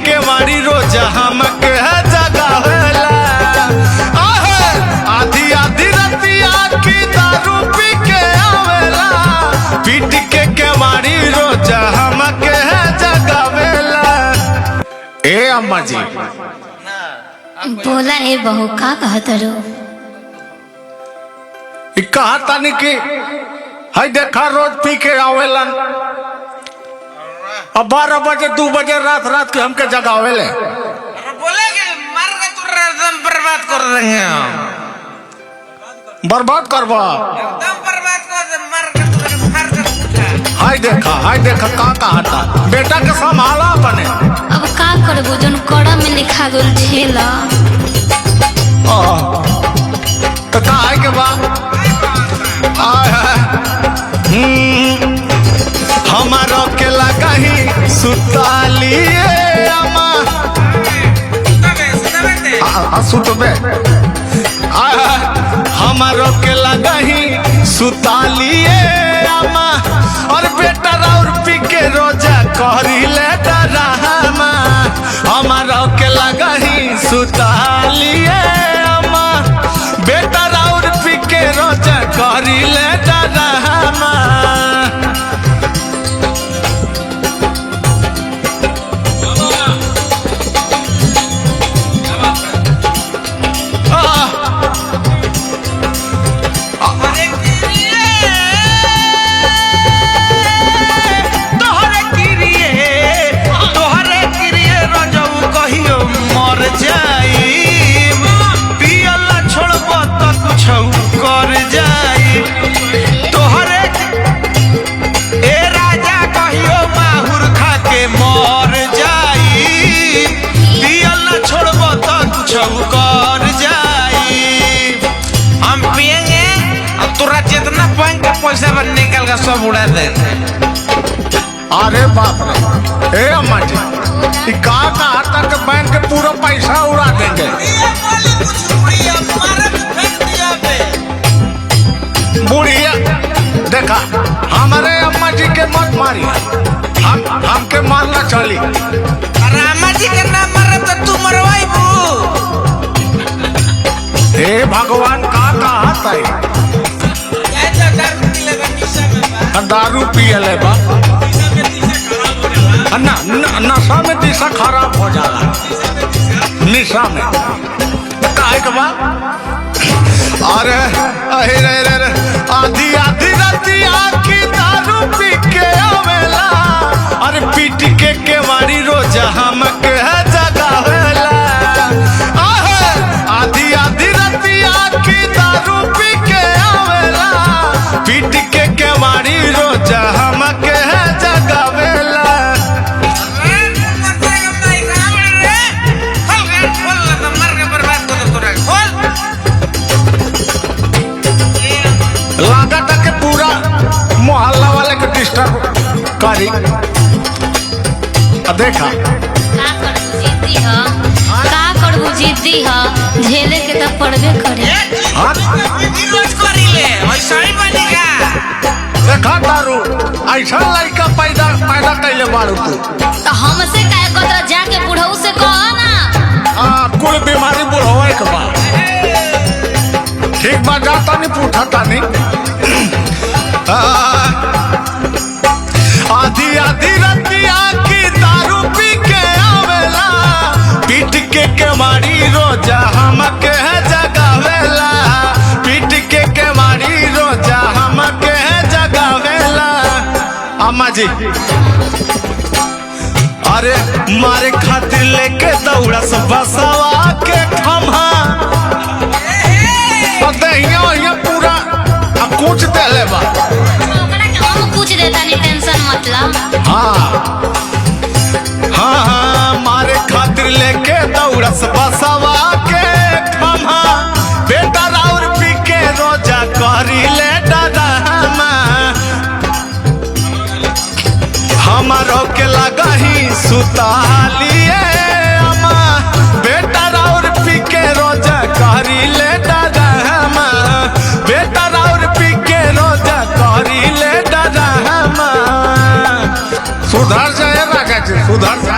केवाड़ी रोज हमके जगावेला। आधी आधी रतिया की दारू पी के आवेला, पीट के केवाड़ी रोज हमके जगावेला। ए अम्मा जी बोला ए बहू का कहत रो? कहा तानी कि है देखा रोज पी के आवेलन, अब 12 बजे 2 बजे रात रात के हमके जगावेले। बोले कि मर के तू एकदम बर्बाद कर देंगे, बर्बाद करवा एकदम बर्बाद कर दे, मर के तू फाड़ के। हाय देखा का कहा था बेटा के संभाला बने। अब का करबो जन कड़ा में लिखा गेल छेला। तो का है के बा हमारो के लगाही सुतालिए अम्मा सुतबे। हमारो के लगाही सुतालिए अम्मा, और बेटा और पी के रोजा कहरिले डरामा। हमारो के लगाही सुतालिए अम्मा, बेटा और पी के रोजा कहरिले डरामा। पैसा बन निकल का सब उड़ा दे। अरे बाप रे, ए अम्मा जी कहा तक बैंक के पूरा पैसा उड़ा देंगे। बुढ़िया देखा हमारे अम्मा जी के मत मारी, हमके मारना चली। अरे अम्मा जी के नाम मारे तो तू मरवाई बू। हे भगवान का कहा था दारू पियले बा नशा में दिशा खराब हो जाला, निशा में काहे के बा। अरे अरे आधी आधी रतिया की दारू पी के आवेला, अरे पीट के केवाड़ी रोज हमके जगावेला। आधी आधी रतिया की दारू पी के आवेला, पीट के केवाड़ी रोज हमके जगावेला। लागत के पूरा मोहल्ला वाले के डिस्टर्ब करी। देखा का करबू जिद्दी ह झेले के तो पड़बे करे। देखा दारू ऐसा लड़का पैदा कैले बारू तू, तो हमसे काहे कतरा जाके बुढ़ऊ से कह ना। कुल बीमारी बुढ़वा के बा। ठीक बा जाता नहीं पूछता नहीं। आधी आधी रतिया की दारू पी के आवेला, पीट के केवाड़ी रोजा हमके जगावेला। पीट के केवाड़ी रोजा हमके जगावेला। अम्मा जी अरे मारे खातिर लेके दौड़ा सब बसवा के खम्हा, पूरा कुछ देले बा। हम कुछ देता नहीं, टेंशन मतलब। हाँ मारे खातिर लेके दौड़ा सब बसवा के खम्हा, बेटा और पी के रोजा कहरिले डरामा। हमारो के लगाही सुतालिए अम्मा, बेटा और पी के रोजा कहरिले डरामा। बेटा और पी के रोजा कहरिले डरामा। सुधर जाए राजा जी सुधर जाए।